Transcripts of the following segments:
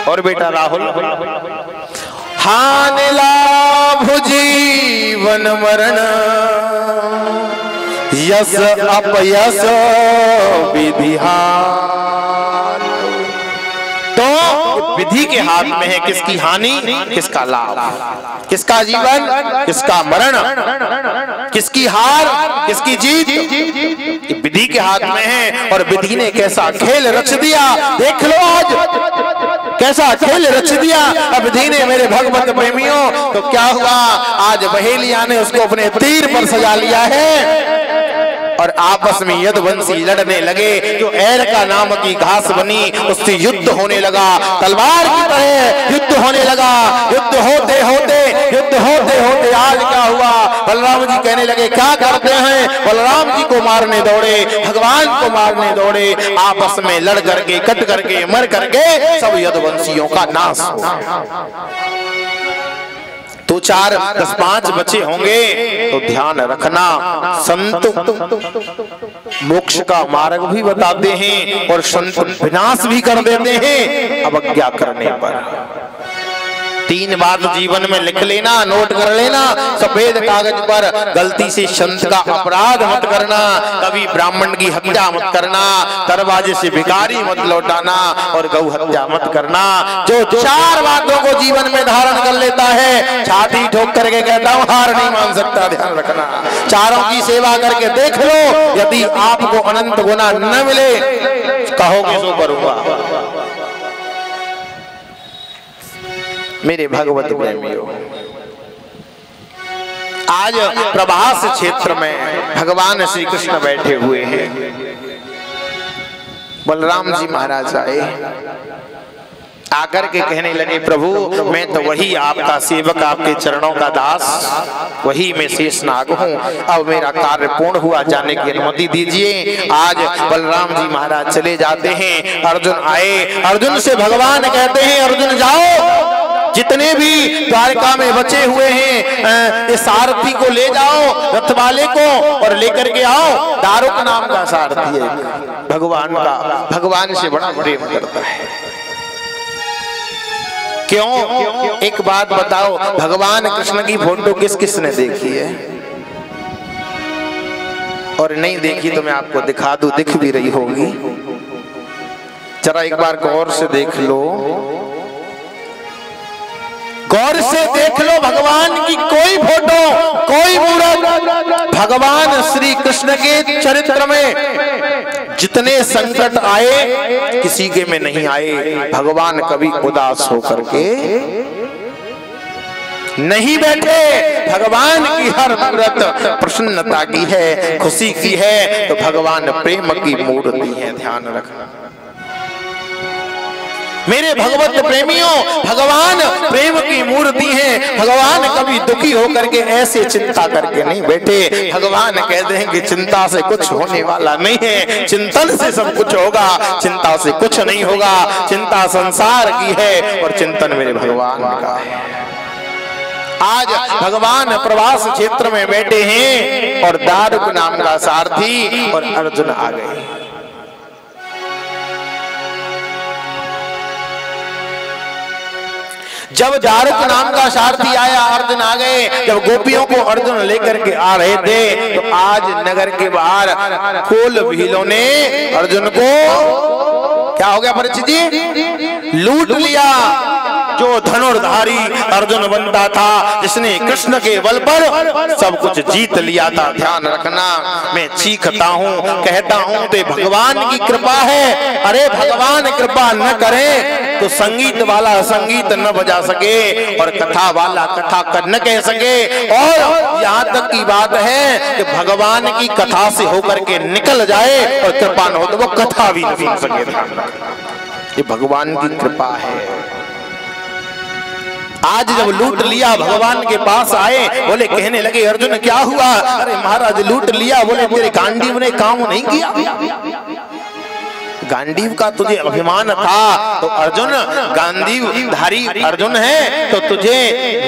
और बेटा राहुल, हान लाभ जीवन मरण, यस अपयस विधिहान। तो विधि के हाथ में है किसकी हानि किसका लाभ, किसका जीवन किसका मरण, किसकी हार किसकी जीत, विधि के हाथ में है। और विधि ने कैसा खेल रच दिया, देख लो आज कैसा खेल रच दिया अब विधि ने मेरे भगवत प्रेमियों। तो क्या हुआ, आज बहेलिया ने उसको अपने तीर पर सजा लिया है और आपस में यदुवंशी लड़ने लगे। जो एरका नाम की घास बनी उससे युद्ध होने लगा, तलवार की तरह युद्ध होने लगा। युद्ध होते होते आज क्या हुआ, बलराम जी कहने लगे क्या करते हैं, बलराम जी को मारने दौड़े, भगवान को मारने दौड़े, आपस में लड़ करके कट करके मर करके सब यदुवंशियों का नाश हो। तो 4, 10, 5 बच्चे होंगे तो ध्यान रखना, संत मोक्ष का मार्ग भी बताते हैं और संत विनाश भी कर देते हैं अवज्ञा करने पर। 3 बात जीवन में लिख लेना, नोट कर लेना सफेद कागज पर, गलती से संत का अपराध मत करना, कभी ब्राह्मण की हत्या मत करना, दरवाजे से भिखारी मत लौटाना और गौ हत्या मत करना। जो 4 बातों को जीवन में धारण कर लेता है, छाती ठोक करके कहता हूं हार नहीं मान सकता, ध्यान रखना। 4 की सेवा करके देख लो, यदि आपको अनंत गुना न मिले कहोगे सो करूंगा। मेरे भगवत प्रेमियों, आज प्रभास क्षेत्र में भगवान श्री कृष्ण बैठे हुए हैं। बलराम जी महाराज आए, आकर के कहने लगे प्रभु मैं तो वही आपका सेवक, आपके चरणों का दास, वही मैं शेषनाग हूँ, अब मेरा कार्य पूर्ण हुआ, जाने की अनुमति दीजिए। आज बलराम जी महाराज चले जाते हैं, अर्जुन आए, अर्जुन से भगवान कहते हैं अर्जुन जाओ, जितने भी द्वारका में बचे हुए हैं इस सारथी को ले जाओ, रथ वाले को, और लेकर के आओ। दारुक नाम का सारथी है भगवान का, भगवान से बड़ा प्रेम करता है। क्यों, एक बात बताओ, भगवान कृष्ण की फोटो किस किसने देखी है और नहीं देखी तो मैं आपको दिखा दूं, दिख भी रही होगी, जरा एक बार गौर से देख लो, गौर से देख लो भगवान की कोई फोटो, कोई मूर्त। भगवान श्री कृष्ण के चरित्र में जितने संकट आए किसी के में नहीं आए। भगवान कभी उदास होकर के नहीं बैठे, भगवान की हर मूर्त प्रसन्नता की है, खुशी की है। तो भगवान प्रेम की मूर्ति है, ध्यान रखना मेरे भगवत प्रेमियों। भगवान प्रेम की मूर्ति है, भगवान कभी दुखी होकर के ऐसे चिंता करके नहीं बैठे। भगवान कहते हैं कि चिंता से कुछ होने वाला नहीं है, चिंतन से सब कुछ होगा, चिंता से कुछ नहीं होगा। चिंता संसार की है और चिंतन मेरे भगवान का है। आज भगवान प्रवास क्षेत्र में बैठे हैं और दारुक नाम का सारथी और अर्जुन आ गए। जब दारुक नाम का सारथी आया, अर्जुन आ गए। जब गोपियों को अर्जुन लेकर के आ रहे थे तो आज नगर के बाहर कोल भीलों ने अर्जुन को क्या हो गया परीक्षित जी, लूट लिया। जो धनुर्धारी अर्जुन बनता था, जिसने कृष्ण के बल पर सब कुछ जीत लिया था। ध्यान रखना, मैं चीखता हूँ, कहता हूँ तो भगवान की कृपा है। अरे भगवान कृपा न करे तो संगीत वाला संगीत न बजा सके और कथा वाला कथा कर न कह सके। और यहाँ तक की बात है कि भगवान की कथा से होकर के निकल जाए और कृपा न हो तो वो कथा भी न सुन सके। ये भगवान की कृपा है। आज जब लूट लिया, भगवान के पास आए, बोले कहने लगे अर्जुन क्या हुआ? अरे महाराज लूट लिया। बोले तेरे गांडीव ने काम नहीं किया? गांडीव का तुझे अभिमान था तो अर्जुन गांडीव धारी अर्जुन है तो तुझे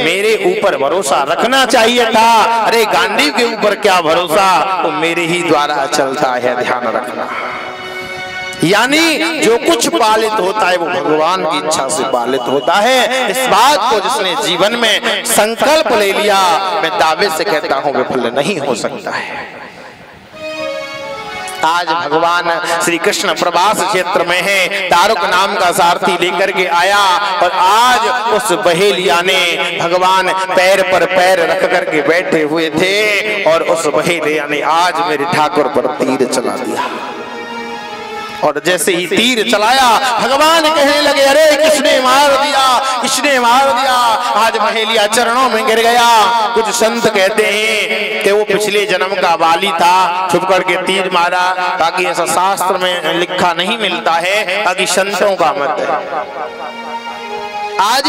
मेरे ऊपर भरोसा रखना चाहिए था। अरे गांडीव के ऊपर क्या भरोसा, तो मेरे ही द्वारा चलता है। ध्यान रखना, यानी जो कुछ पालित होता है वो भगवान की इच्छा से पालित होता है। इस बात को जिसने जीवन में संकल्प ले लिया, मैं दावे से कहता हूं विफल नहीं हो सकता है। आज भगवान श्री कृष्ण प्रवास क्षेत्र में है, तारुक नाम का सारथी लेकर के आया और आज उस बहेलिया ने भगवान पैर पर पैर रख करके बैठे हुए थे और उस बहेलिया ने आज मेरे ठाकुर पर तीर चला दिया। और जैसे ही तीर चलाया भगवान कहने लगे, अरे किसने मार दिया, किसने मार दिया। आज बहेलिया चरणों में गिर गया। कुछ संत कहते हैं कि वो पिछले जन्म का बाली था, छुप करके तीर मारा। बाकी ऐसा शास्त्र में लिखा नहीं मिलता है, बाकी संतों का मत है। आज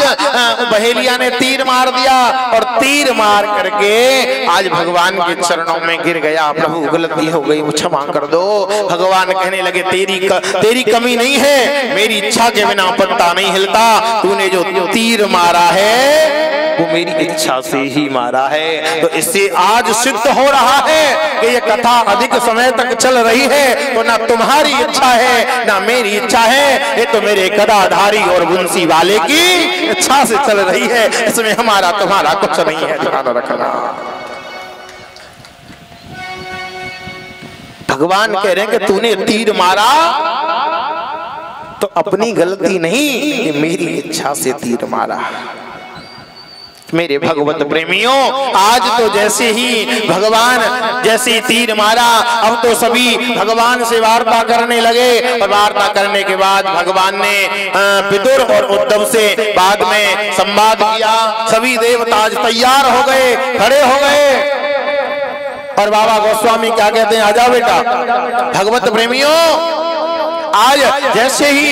बहेलिया ने तीर मार दिया और तीर मार करके आज भगवान के चरणों में गिर गया। प्रभु गलती हो गई, क्षमा कर दो। भगवान कहने लगे, तेरी कमी नहीं है, मेरी इच्छा के बिना पत्ता नहीं हिलता। तूने जो तीर मारा है वो मेरी इच्छा से ही मारा है। तो इससे आज सिद्ध हो रहा है कि ये कथा अधिक समय तक चल रही है तो ना तुम्हारी इच्छा है ना मेरी इच्छा है, ये तो मेरे गदाधारी और बंसी वाले की इच्छा से चल रही है। इसमें हमारा तुम्हारा कुछ नहीं है, ध्यान रखना। भगवान कह रहे हैं कि तूने तीर मारा तो अपनी गलती नहीं, कि मेरी इच्छा से तीर मारा। मेरे भगवत प्रेमियों, आज तो जैसे ही भगवान जैसे ही तीर मारा, अब तो सभी भगवान से वार्ता करने लगे। और वार्ता करने के बाद भगवान ने विदुर और उद्धव से बाद में संवाद किया। सभी देवता आज तैयार हो गए, खड़े हो गए। और बाबा गोस्वामी क्या कहते हैं, आजा बेटा। भगवत प्रेमियों, आज जैसे ही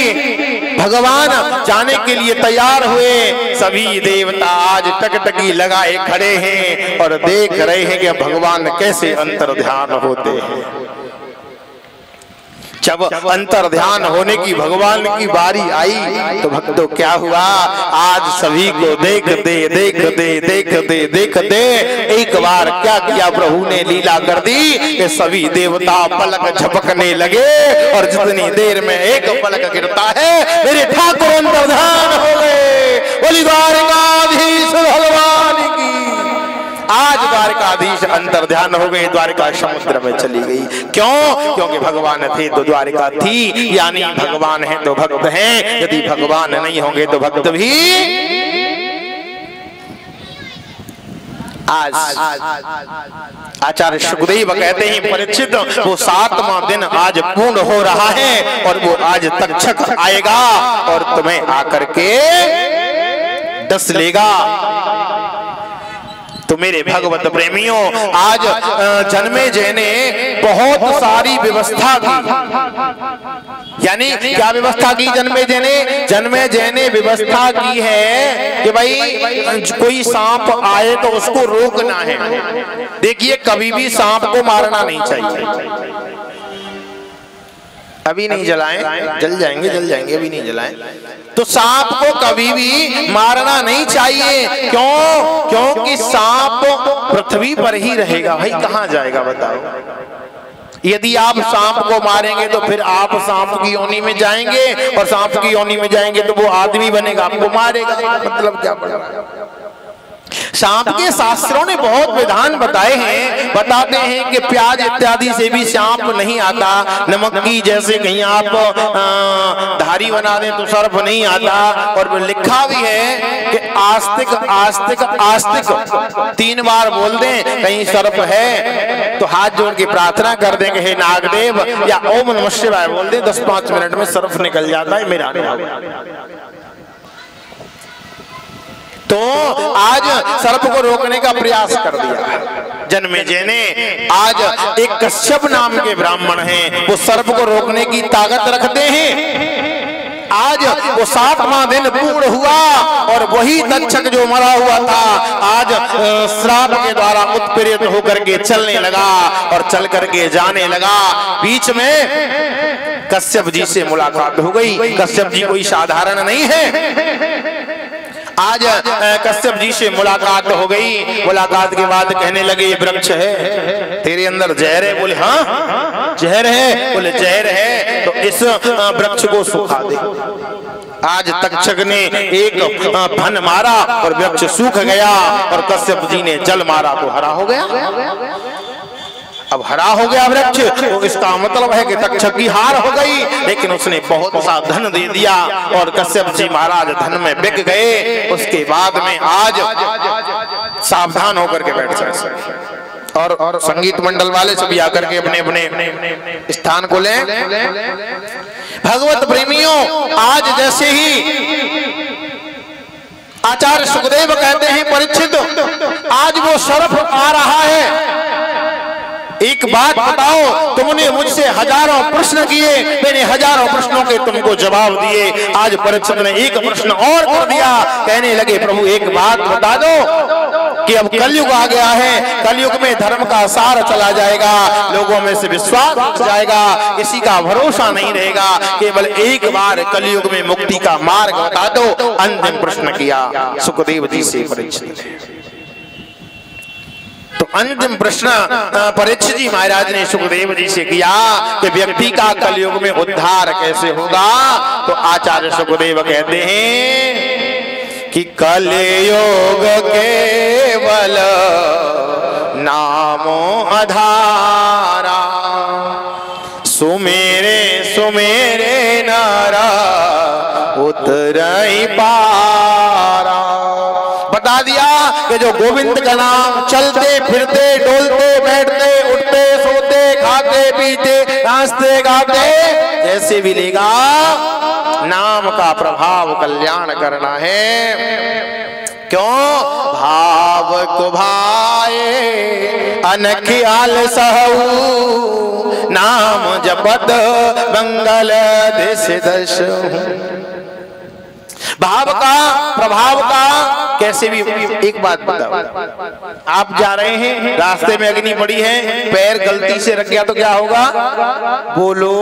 भगवान जाने के लिए तैयार हुए, सभी देवता आज टकटकी लगाए खड़े हैं और देख रहे हैं कि भगवान कैसे अंतर्ध्यान होते हैं। जब अंतर ध्यान होने की भगवान की बारी आई तो भक्तों क्या हुआ, आज सभी को देखते एक बार क्या किया प्रभु ने लीला कर दी कि सभी देवता पलक झपकने लगे। और जितनी देर में एक पलक गिरता है मेरे ठाकुर अंतर ध्यान हो गए। बोली द्वारकाधीश भगवान की। आज द्वारकाधीश अंतर ध्यान हो गए, द्वारका समुद्र में चली गई। क्यों? क्योंकि भगवान थे तो द्वारका थी। यानी भगवान है तो भक्त हैं, यदि भगवान नहीं होंगे तो भक्त भी। आज आचार्य सुखदेव कहते हैं, परीक्षित वो 7वां दिन आज पूर्ण हो रहा है और वो आज तक्षक आएगा और तुम्हें आकर के डस लेगा। तो मेरे भगवत प्रेमियों, आज जन्मेजय ने बहुत सारी व्यवस्था की। यानी क्या व्यवस्था की जन्मेजय ने? जन्मेजय ने व्यवस्था की है कि भाई कोई सांप आए तो उसको रोकना है। देखिए, कभी भी सांप को मारना नहीं चाहिए। अभी नहीं जलाएं, जल जाएंगे, अभी नहीं जलाएं। तो सांप को कभी भी मारना नहीं चाहिए। क्यों? क्योंकि सांप पृथ्वी पर ही रहेगा, भाई कहाँ जाएगा बताओ। यदि आप सांप को मारेंगे तो फिर आप सांप की योनि में जाएंगे और सांप की योनि में जाएंगे तो वो आदमी बनेगा, आपको मारेगा। मतलब क्या पड़ा? सांप के शास्त्रों ने बहुत विधान बताए हैं। बताते हैं कि प्याज इत्यादि से भी सांप नहीं आता। नमक की जैसे कहीं आप धारी बना दें तो सर्प नहीं आता। और लिखा भी है कि आस्तिक आस्तिक आस्तिक 3 बार बोल दें, कहीं सर्प है तो हाथ जोड़ के प्रार्थना कर देंगे, हे नागदेव, या ओम नमः शिवाय बोल दें, 10-5 मिनट में सर्प निकल जाता है। मेरा तो आज सर्प को रोकने का प्रयास कर दिया जन्मेजय ने। आज एक कश्यप नाम के ब्राह्मण हैं, वो सर्प को रोकने की ताकत रखते हैं। आज वो 7वां दिन पूर्ण हुआ और वही तक्षक जो मरा हुआ था आज श्राप के द्वारा उत्प्रेरित होकर के चलने लगा और चल करके जाने लगा। बीच में कश्यप जी से मुलाकात हो गई। कश्यप जी कोई साधारण नहीं है। आज आज कश्यप जी से मुलाकात हो गई। मुलाकात के बाद कहने लगे ये वृक्ष है, तेरे अंदर जहर है? बोले हाँ जहर है। बोले जहर है तो इस वृक्ष को सुखा दे। आज तक्षक ने एक फन मारा और वृक्ष सूख गया और कश्यप जी ने जल मारा तो हरा हो गया। अब हरा हो गया वृक्ष तो इसका मतलब है कि तक्षक की हार हो गई। लेकिन उसने बहुत सा धन दे दिया और कश्यप जी महाराज धन में बिक गए। उसके बाद में आज सावधान होकर के बैठ जाए और संगीत मंडल वाले सभी आकर के अपने अपने स्थान को लें। भगवत प्रेमियों, आज जैसे ही आचार्य सुखदेव कहते हैं परीक्षित आज वो शरफ आ रहा है, एक बात बताओ, तुमने मुझसे हजारों प्रश्न किए, मैंने हजारों प्रश्नों के तुमको जवाब दिए। आज परीक्षित ने एक प्रश्न और कर दिया। कहने लगे प्रभु एक बात बता दो कि अब कलयुग आ गया है, कलयुग में धर्म का सार चला जाएगा, लोगों में से विश्वास उठ जाएगा, किसी का भरोसा नहीं रहेगा। केवल एक बार कलयुग में मुक्ति का मार्ग बता दो। अंतिम प्रश्न किया सुखदेव जी से परीक्षित ने। तो अंतिम प्रश्न परीक्षित जी महाराज ने सुखदेव जी से किया कि व्यक्ति का कलयुग में उद्धार कैसे होगा। तो आचार्य सुखदेव कहते हैं कि कलयुग केवल नामो आधारा, सुमेरे सुमेरे नारा उतरई पारा। बता दिया कि जो गोविंद का नाम चलते फिरते डोलते बैठते उठते सोते खाते पीते नाचते गाते जैसे भी लेगा, नाम का प्रभाव कल्याण करना है। क्यों? भाव को भाए अनख्याल सहू, नाम जपत मंगल दिश दश। भाव का प्रभाव का कैसे भी। एक बात बताओ, आप जा रहे हैं रास्ते में अग्नि पड़ी है, पैर गलती से रख गया तो क्या होगा? बोलो,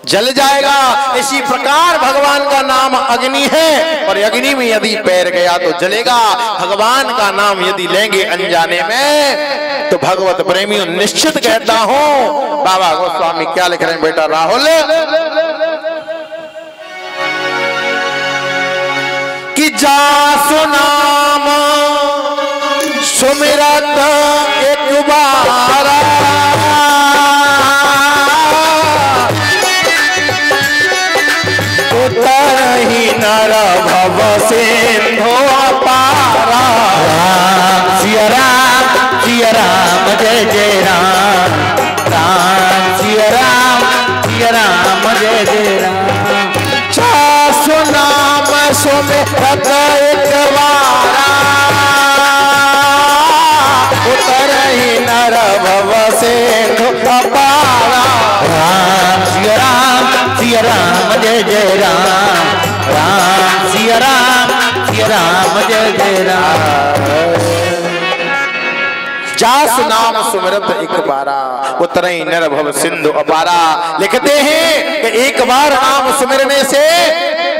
जल जाएगा। इसी प्रकार भगवान का नाम अग्नि है और अग्नि में यदि पैर गया तो जलेगा। भगवान का नाम यदि लेंगे अनजाने में तो भगवत प्रेमियों निश्चित कहता हूं। बाबा गोस्वामी क्या लिख रहे हैं बेटा राहुल कि जासु नाम सुमिरत एक बारा, उतरहि नर भव सिंधु अपारा। सिया राम जय जय राम, राम सिया राम जय जय राम। जासु नाम सुमिरत एक बारा, उतरहि नर भव सिंधु अपारा। राम सिया राम जय जय राम, राम सिया राम जय जय राम। जास नाम सुमिरत एक बारा, उतरई नर भव सिंधु अपारा। लिखते हैं कि एक बार नाम सुमिरने से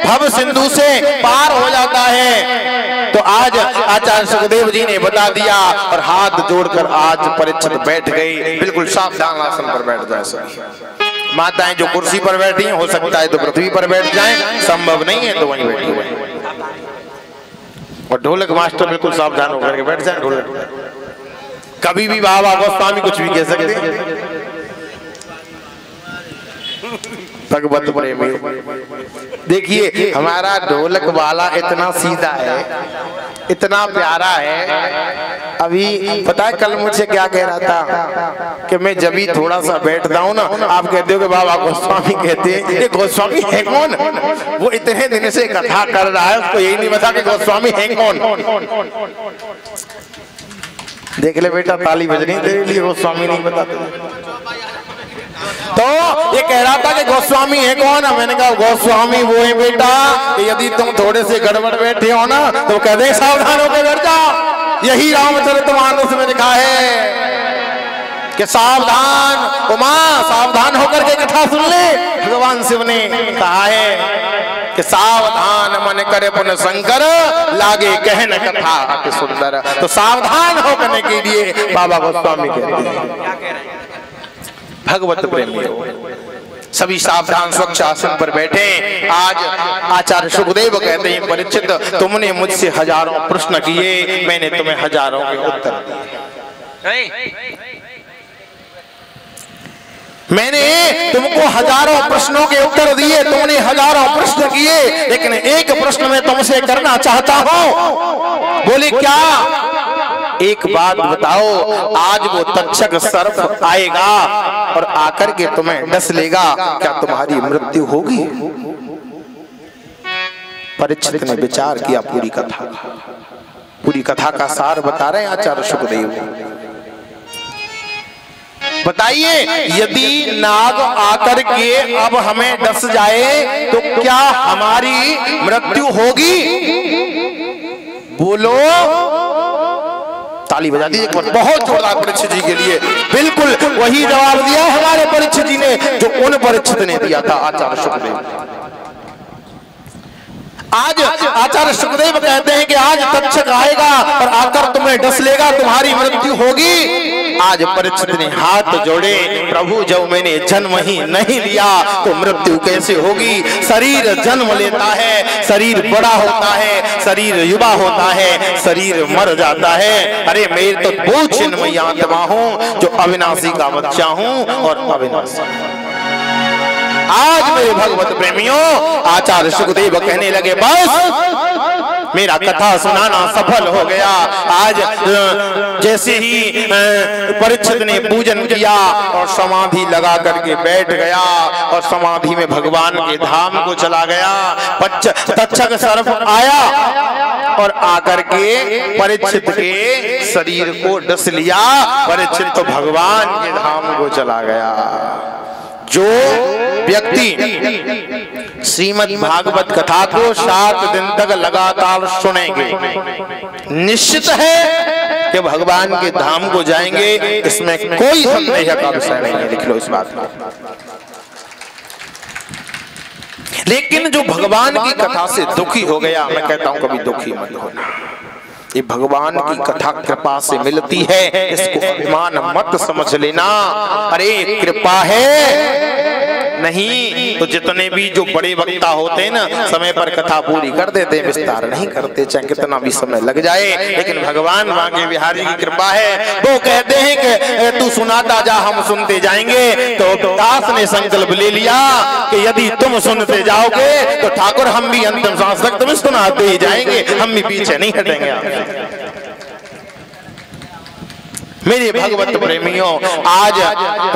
भव सिंधु से पार हो जाता है। तो आज आचार्य सुखदेव जी ने बता दिया और हाथ जोड़कर आज परीक्षित बैठ गई। बिल्कुल सावधान आसन पर बैठ जाए। माताएं जो कुर्सी पर बैठी हैं हो सकता है तो पृथ्वी पर बैठ जाएं, संभव नहीं है तो वहीं बैठी हुई। और ढोलक मास्टर बिल्कुल सावधान होकर के बैठ जाए। ढोलक कभी भी बाबा गोस्वामी कुछ भी कह सकते हैं। भगवत प्रेमी देखिए हमारा ढोलक वाला इतना सीधा है, इतना प्यारा है। अभी पता है कल मुझसे क्या कह रहा था कि मैं जब भी थोड़ा सा बैठता हूँ ना, आप कहते हो कि बाबा गोस्वामी कहते हैं। ये गोस्वामी है कौन? वो इतने दिन से कथा कर रहा है, उसको यही नहीं पता कि गोस्वामी है कौन। देख ले बेटा ताली बज रही तेरे लिए, गोस्वामी नहीं बताते। तो ये कह रहा था कि गोस्वामी है कौन? मैंने कहा गोस्वामी वो है बेटा कि यदि तुम थोड़े से गड़बड़ बैठे हो ना तो कहते हैं सावधान होकर बैठ जाओ। यही रामचरितमानस में लिखा है कि सावधान उमा, सावधान होकर के कथा सुन ले। भगवान शिव ने कहा है कि सावधान मन करे पुन शंकर लागे कहन कथा अति सुंदर। तो सावधान हो करने के लिए बाबा गोस्वामी कहते हैं। भगवत प्रेमियों, सभी सावधान स्वच्छ आसन पर बैठे। आज आचार्य सुखदेव कहते हैं, परीक्षित तुमने मुझसे हजारों प्रश्न किए, मैंने तुम्हें हजारों के उत्तर दिए। मैंने तुमको हजारों प्रश्नों के उत्तर दिए, तुमने हजारों प्रश्न किए, लेकिन एक प्रश्न मैं तुमसे करना चाहता हूं। बोले क्या? एक बात बताओ, आज वो तक्षक सर्प आएगा और आकर के तुम्हें डस लेगा, क्या तुम्हारी मृत्यु होगी? परीक्षित ने विचार किया, पूरी कथा का सार बता रहे हैं आचार्य सुखदेव। बताइए, यदि नाग आकर के अब हमें डस जाए तो क्या हमारी मृत्यु होगी? बोलो, ताली बजा दीजिए एक बार बहुत जोरदार परीक्षित जी के लिए। बिल्कुल वही जवाब दिया हमारे परीक्षित जी ने जो उन परीक्षित ने दिया था आचार्य सुखदेव। आज आचार्य सुखदेव कहते हैं कि आज तक्षक आएगा और आकर तुम्हें डस लेगा, तुम्हारी मृत्यु होगी। आज परीक्षित ने हाथ जोड़े, प्रभु जब मैंने जन्म ही नहीं लिया तो मृत्यु कैसे होगी? शरीर जन्म लेता है, शरीर बड़ा होता है, शरीर युवा होता है, शरीर मर जाता है। अरे मैं तो वो चिन्मयी आत्मा हूँ जो अविनाशी का बच्चा हूँ और अविनाशी। आज मेरे भगवत प्रेमियों, आचार्य सुखदेव कहने लगे, बस मेरा कथा सुनाना सफल हो गया। आज जैसे ही परीक्षित ने पूजन किया और समाधि लगा करके बैठ गया और समाधि में भगवान के धाम को चला गया, तक्षक सर्प आया और आकर के परीक्षित के शरीर को डस लिया। परीक्षित तो भगवान के धाम को चला गया। जो व्यक्ति श्रीमद् भागवत कथा को 7 दिन तक लगातार सुनेंगे, निश्चित है कि भगवान के धाम को जाएंगे, इसमें कोई संदेह का विषय नहीं है। लिख लो इस बात को। लेकिन जो भगवान की कथा से दुखी हो गया, मैं कहता हूं कभी दुखी मत होना। ये भगवान की कथा कृपा से मिलती है, इसको अभिमान मत समझ लेना। अरे कृपा है नहीं तो जितने भी जो बड़े वक्ता होते हैं ना, समय पर कथा पूरी कर देते हैं, विस्तार नहीं करते, चाहे कितना भी समय लग जाए। लेकिन भगवान बांके बिहारी की कृपा है, वो कहते हैं कि तू सुनाता जा, हम सुनते जाएंगे। तो दास ने संकल्प ले लिया कि यदि तुम सुनते जाओगे तो ठाकुर हम भी अंतिम सांस तक तुम्हें सुनाते ही जाएंगे, हम भी पीछे नहीं हटेंगे आपसे। मेरे भगवत प्रेमियों, आज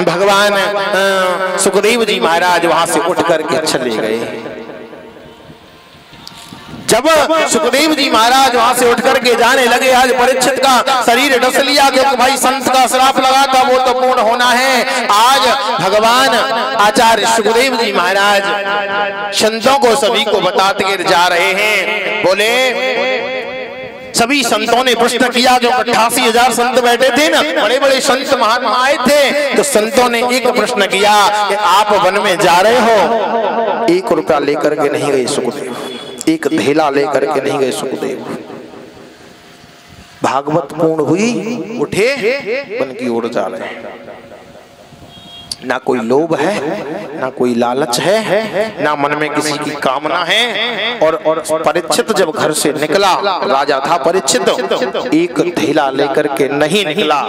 भगवान सुखदेव जी महाराज वहां से उठ करके चले गए। जब सुखदेव जी महाराज वहां से उठ करके जाने लगे, आज परीक्षित का शरीर डस लिया, क्योंकि भाई संत का श्राप लगा था वो तो पूर्ण होना है। आज भगवान आचार्य सुखदेव जी महाराज संतों को सभी को बताते जा रहे हैं। बोले, सभी संतों ने प्रश्न किया, जो 88,000 संत बैठे थे ना, बड़े बड़े संत महात्मा आए थे, तो संतों ने एक प्रश्न किया कि आप वन में जा रहे हो, 1 रुपया लेकर के नहीं गए सुखदेव, 1 धेला लेकर के नहीं गए सुखदेव। भागवत पूर्ण हुई, उठे, वन की ओर जा रहे हैं। ना कोई लोभ है, ना कोई लालच है, ना मन में किसी की कामना है। और परीक्षित जब घर से निकला, राजा था परीक्षित, 1 धेला लेकर के नहीं निकला।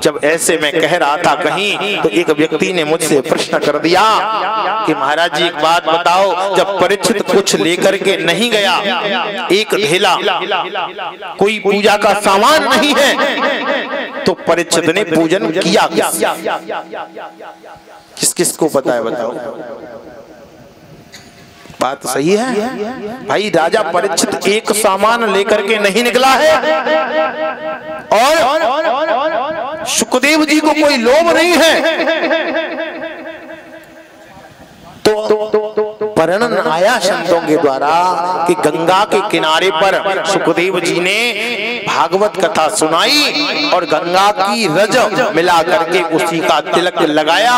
जब ऐसे मैं कह रहा था कहीं, तो एक व्यक्ति ने मुझसे प्रश्न कर दिया कि महाराज जी एक बात बताओ, जब परीक्षित कुछ लेकर के नहीं गया, 1 धेला, कोई पूजा का सामान नहीं है, तो परीक्षित ने पूजन किया किस किस को पता है? बताओ। बात सही है भाई। राजा परीक्षित 1 सामान लेकर के नहीं निकला है और सुखदेव जी को कोई लोभ नहीं है। तो वर्णन आया संतों के द्वारा कि गंगा के किनारे पर सुखदेव जी ने भागवत कथा सुनाई और गंगा की रज मिला करके उसी का तिलक लगाया।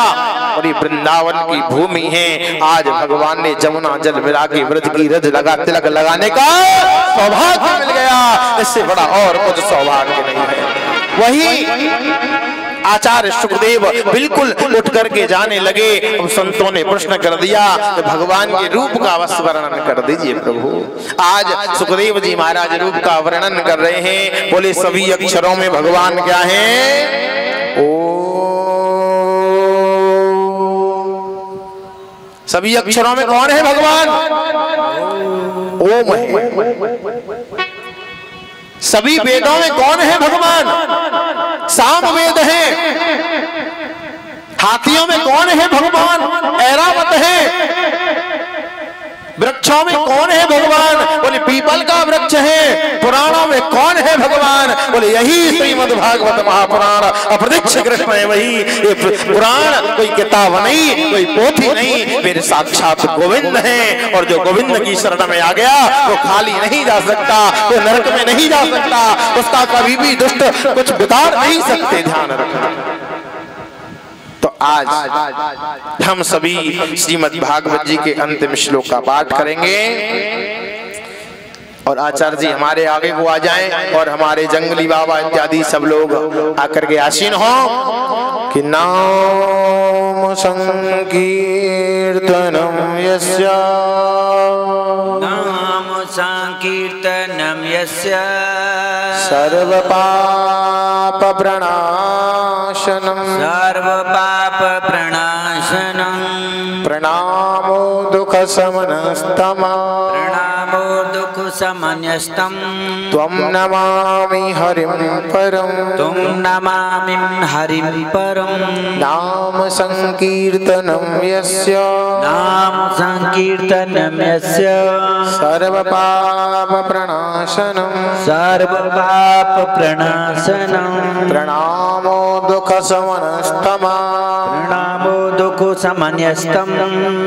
और ये वृंदावन की भूमि है, आज भगवान ने जमुना जल मिला के व्रज की रज लगा तिलक लगाने का सौभाग्य मिल गया। इससे बड़ा और कुछ सौभाग्य नहीं है। वही आचार्य सुखदेव बिल्कुल उठ करके जाने लगे। अब संतों ने प्रश्न कर दिया कि भगवान के रूप का अवश्य वर्णन कर दीजिए प्रभु। आज सुखदेव जी महाराज रूप का वर्णन कर रहे हैं। बोले सभी अक्षरों में भगवान क्या है? ओ सभी अक्षरों में कौन है भगवान? ओम है। सभी वेदों में कौन है भगवान? साम वेद है। हाथियों में कौन है भगवान? ऐरावत है। वृक्षों में कौन है भगवान? बोले पीपल का वृक्ष है। पुराणों में कौन है भगवान? बोले यही श्रीमद् भागवत महापुराण अप्रत्यक्ष कृष्ण है। वही ये पुराण कोई किताब नहीं, कोई पोथी नहीं, मेरे साक्षात गोविंद हैं। और जो गोविंद की शरण में आ गया वो खाली नहीं जा सकता, वो नरक में नहीं जा सकता, उसका कभी भी दुष्ट कुछ बिगाड़ नहीं सकते। ध्यान रखना। तो आज हम सभी श्रीमद् भागवत जी के अंतिम श्लोक का पाठ करेंगे और आचार्य जी हमारे आगे को आ जाएं और हमारे जंगली बाबा इत्यादि सब लोग आकर के आसीन हो कि नाम संकीर्तनम यस्य नाम संकीर्तनम यस्य सर्व पाप प्रणाशनम प्रणामो दुख समनस्तमा प्रणामो दुख समन्यस्तम त्वं नमामि हरिं परम तुम नमामि हरिं परम नाम संकीर्तनम यस्य सर्व पाप प्रणाशनम प्रणामो दुख समनस्तमा प्रणामो दुख समन्यस्तम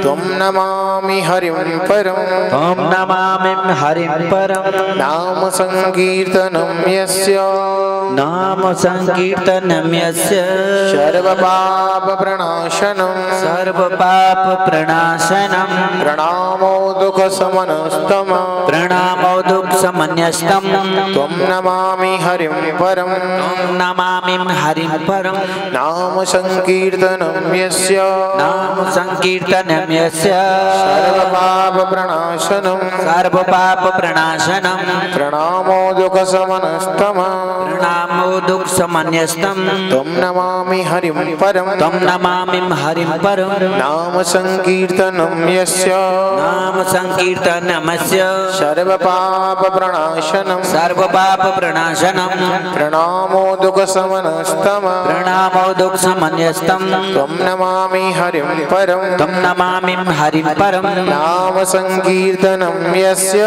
त्वं नमामि हरिं परम तुम नमामि हरिं परम नाम संकीर्तनम यस्य सर्व पाप प्रणाशनम प्रणामो दुख समनस्तम प्रणामो दुख समन्यस्तम त्वं नमामि हरिं परम तुम नमामि हरिं परम नाम संकीर्तनम यस्य सर्व पाप प्रणाशनम प्रणामो दुख समनस्तम प्रणामो दुख समन्यस्तम त्वं नमामि हरिं परम तुम नमामि हरिं परम नाम संकीर्तनम यस्य सर्व पाप प्रणाशनम प्रणामो दुख समनस्तम प्रणामो दुख समन्यस्तम त्वं नमामि हरिं परम तुम नमामि हरिं परम नाम संकीर्तनम यस्य